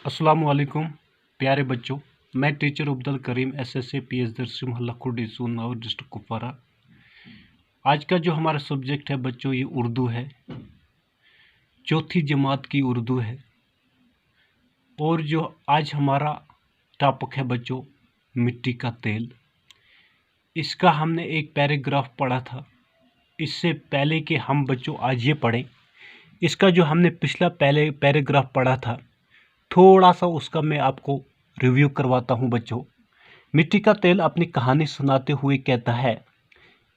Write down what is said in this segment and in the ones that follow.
अस्सलामुअलैकुम प्यारे बच्चों, मैं teacher Abdul Karim SSA PS दरसी मोहल्ला खुर्डी सोननावर डिस्ट्रिक्ट कुपवारा। आज का जो हमारा सब्जेक्ट है बच्चों, ये उर्दू है। चौथी जमात की उर्दू है। और जो आज हमारा टॉपिक है बच्चों, मिट्टी का तेल। इसका हमने एक पैराग्राफ पढ़ा था। इससे पहले कि हम बच्चों आज ये पढ़ें, इसका जो हमने पिछला पहले पैराग्राफ पढ़ा था, थोड़ा सा उसका मैं आपको रिव्यू करवाता हूँ बच्चों। मिट्टी का तेल अपनी कहानी सुनाते हुए कहता है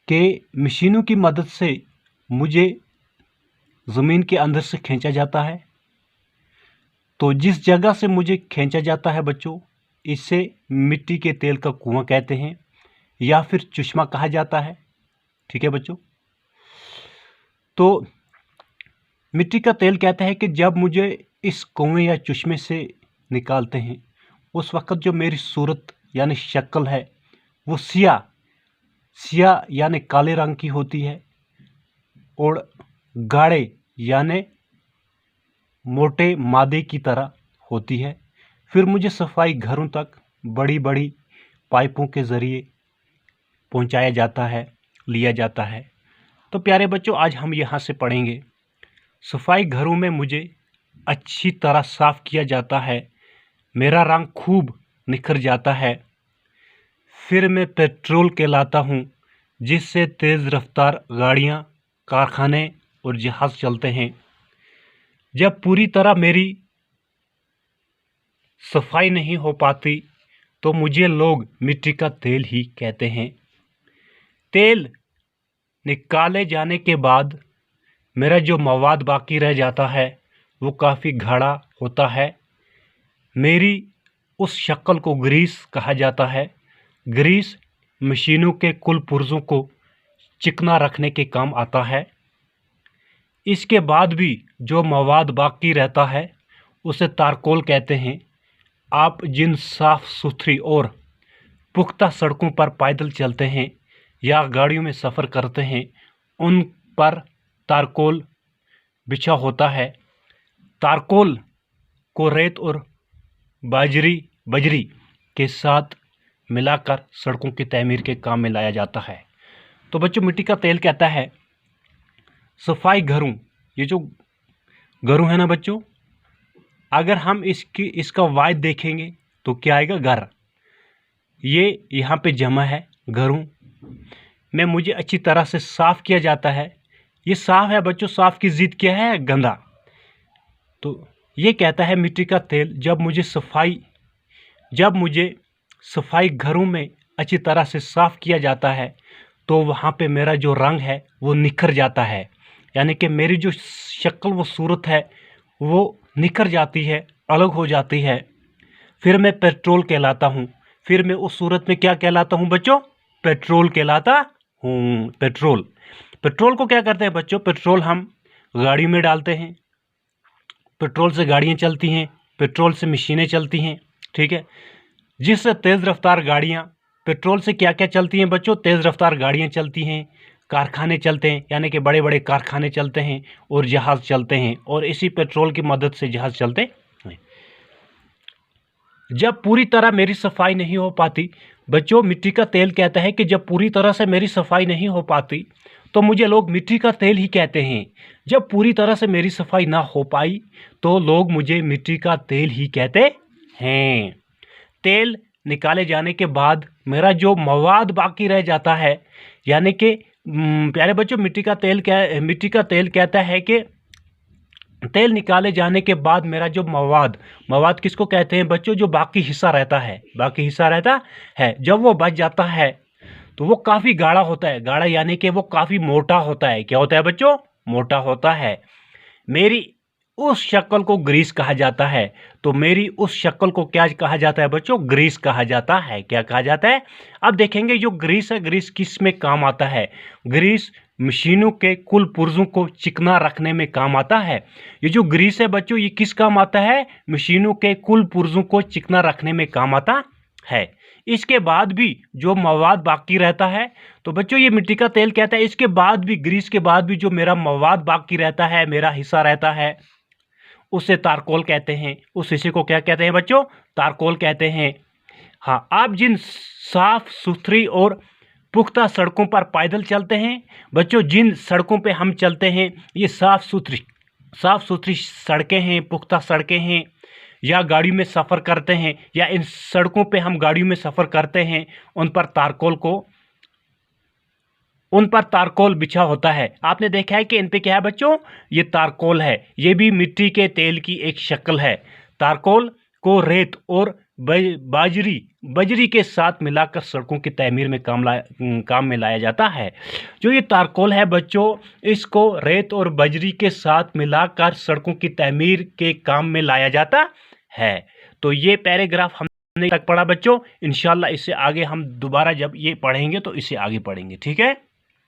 कि मशीनों की मदद से मुझे ज़मीन के अंदर से खींचा जाता है। तो जिस जगह से मुझे खींचा जाता है बच्चों, इसे मिट्टी के तेल का कुआं कहते हैं या फिर चश्मा कहा जाता है। ठीक है बच्चों। तो मिट्टी का तेल कहता है कि जब मुझे इस कुएं या चश्मे से निकालते हैं, उस वक्त जो मेरी सूरत यानी शक्ल है वो सिया यानी काले रंग की होती है और गाढ़े यानी मोटे मादे की तरह होती है। फिर मुझे सफाई घरों तक बड़ी बड़ी पाइपों के ज़रिए पहुंचाया जाता है, लिया जाता है। तो प्यारे बच्चों, आज हम यहाँ से पढ़ेंगे। सफाई घरों में मुझे अच्छी तरह साफ़ किया जाता है, मेरा रंग खूब निखर जाता है। फिर मैं पेट्रोल कहलाता हूँ, जिससे तेज़ रफ्तार गाड़ियाँ, कारखाने और जहाज़ चलते हैं। जब पूरी तरह मेरी सफाई नहीं हो पाती तो मुझे लोग मिट्टी का तेल ही कहते हैं। तेल निकाले जाने के बाद मेरा जो मवाद बाकी रह जाता है वो काफ़ी गाढ़ा होता है। मेरी उस शक्ल को ग्रीस कहा जाता है। ग्रीस मशीनों के कुल पुर्जों को चिकना रखने के काम आता है। इसके बाद भी जो मवाद बाकी रहता है उसे तारकोल कहते हैं। आप जिन साफ़ सुथरी और पुख्ता सड़कों पर पैदल चलते हैं या गाड़ियों में सफ़र करते हैं, उन पर तारकोल बिछा होता है। तारकोल को रेत और बजरी के साथ मिलाकर सड़कों की तमीर के काम में लाया जाता है। तो बच्चों, मिट्टी का तेल कहता है सफाई घरों, ये जो घरों है ना बच्चों, अगर हम इसका वायद देखेंगे तो क्या आएगा? घर। ये यहाँ पे जमा है। घरों में मुझे अच्छी तरह से साफ़ किया जाता है। ये साफ़ है बच्चों, साफ़ की ज़िद क्या है? गंदा। तो ये कहता है मिट्टी का तेल, जब मुझे सफाई घरों में अच्छी तरह से साफ़ किया जाता है तो वहाँ पे मेरा जो रंग है वो निखर जाता है, यानी कि मेरी जो शक्ल वो सूरत है वो निखर जाती है, अलग हो जाती है। फिर मैं पेट्रोल कहलाता हूँ। फिर मैं उस सूरत में क्या कहलाता हूँ बच्चों? पेट्रोल कहलाता हूँ। पेट्रोल को क्या करते हैं बच्चों? पेट्रोल हम गाड़ियों में डालते हैं। पेट्रोल से गाड़ियाँ चलती हैं, पेट्रोल से मशीनें चलती हैं। ठीक है। जिससे तेज़ रफ्तार गाड़ियाँ, पेट्रोल से क्या क्या चलती हैं बच्चों? तेज़ रफ्तार गाड़ियाँ चलती हैं, कारखाने चलते हैं, यानी कि बड़े बड़े कारखाने चलते हैं और जहाज़ चलते हैं, और इसी पेट्रोल की मदद से जहाज़ चलते हैं। जब पूरी तरह मेरी सफाई नहीं हो पाती बच्चों, मिट्टी का तेल कहता है कि जब पूरी तरह से मेरी सफाई नहीं हो पाती तो मुझे लोग मिट्टी का तेल ही कहते हैं। जब पूरी तरह से मेरी सफाई ना हो पाई तो लोग मुझे मिट्टी का तेल ही कहते हैं। तेल निकाले जाने के बाद मेरा जो मवाद बाकी रह जाता है, यानी कि प्यारे बच्चों, मिट्टी का तेल कहता है कि तेल निकाले जाने के बाद मेरा जो मवाद किसको कहते हैं बच्चों? जो बाकी हिस्सा रहता है, जब वो बच जाता है तो वो काफ़ी गाढ़ा होता है। गाढ़ा यानी कि वो काफ़ी मोटा होता है। क्या होता है बच्चों? मोटा होता है। मेरी उस शक्ल को ग्रीस कहा जाता है। तो मेरी उस शक्ल को क्या कहा जाता है बच्चों? ग्रीस कहा जाता है। क्या कहा जाता है? अब देखेंगे जो ग्रीस है, ग्रीस किस में काम आता है? ग्रीस मशीनों के कुल पुर्जों को चिकना रखने में काम आता है। ये जो ग्रीस है बच्चों, ये किस काम आता है? मशीनों के कुल पुर्जों को चिकना रखने में काम आता है। इसके बाद भी जो मवाद बाकी रहता है, तो बच्चों ये मिट्टी का तेल कहता है, इसके बाद भी, ग्रीस के बाद भी जो मेरा मवाद बाकी रहता है, मेरा हिस्सा रहता है, उसे तारकोल कहते हैं। उस हिस्से को क्या कहते हैं बच्चों? तारकोल कहते हैं। हाँ, आप जिन साफ सुथरी और पुख्ता सड़कों पर पैदल चलते हैं बच्चों, जिन सड़कों पे हम चलते हैं ये साफ सुथरी सड़कें हैं, पुख्ता सड़कें हैं, या गाड़ी में सफ़र करते हैं, या इन सड़कों पे हम गाड़ियों में सफ़र करते हैं, उन पर तारकोल बिछा होता है। आपने देखा है कि इन पे क्या है बच्चों? ये तारकोल है। ये भी मिट्टी के तेल की एक शक्ल है। तारकोल को रेत और बजरी के साथ मिलाकर सड़कों की तमीर में काम में लाया जाता है। जो ये तारकोल है बच्चों, इसको रेत और बजरी के साथ मिलाकर सड़कों की तमीर के काम में लाया जाता है। तो ये पैराग्राफ हमने तक पढ़ा बच्चों। इंशाल्लाह इससे आगे हम दोबारा जब ये पढ़ेंगे तो इसे आगे पढ़ेंगे, ठीक है।